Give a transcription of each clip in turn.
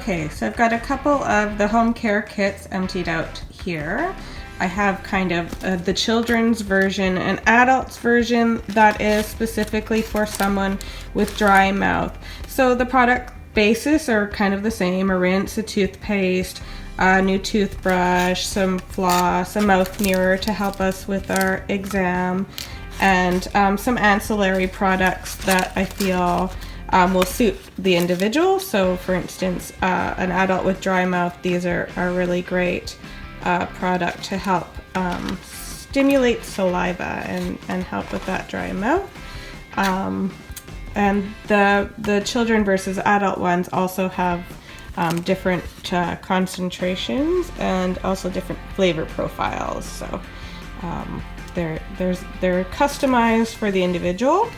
Okay, so I've got a couple of the home care kits emptied out here. I have kind of the children's version and adults version that is specifically for someone with dry mouth. So the product bases are kind of the same: a rinse, a toothpaste, a new toothbrush, some floss, a mouth mirror to help us with our exam, and some ancillary products that I feel will suit the individual. So for instance, an adult with dry mouth, these are a really great product to help stimulate saliva and help with that dry mouth. And the children versus adult ones also have different concentrations and also different flavor profiles. So they're customized for the individual.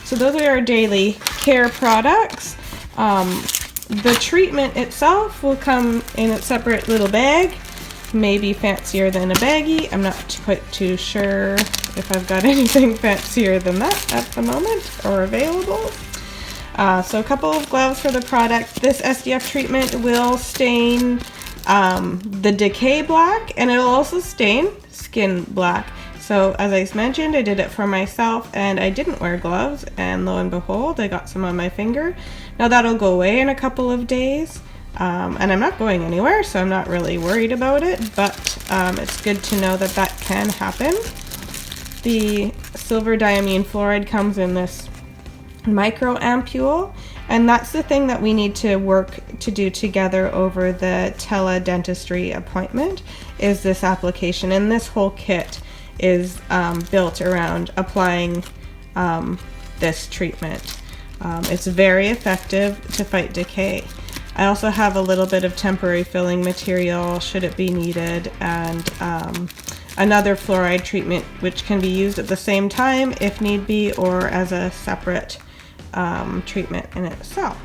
So those are our daily care products. The treatment itself will come in a separate little bag, maybe fancier than a baggie. I'm not quite too sure if I've got anything fancier than that at the moment or available. So a couple of gloves for the product. This SDF treatment will stain the decay black, and it'll also stain skin black. So as I mentioned, I did it for myself and I didn't wear gloves, and lo and behold, I got some on my finger. Now that'll go away in a couple of days. And I'm not going anywhere, so I'm not really worried about it, but it's good to know that that can happen. The silver diamine fluoride comes in this micro ampule, and that's the thing that we need to work to do together over the teledentistry appointment, is this application. And this whole kit is built around applying this treatment. It's very effective to fight decay. I also have a little bit of temporary filling material should it be needed, and another fluoride treatment which can be used at the same time if need be, or as a separate treatment in itself.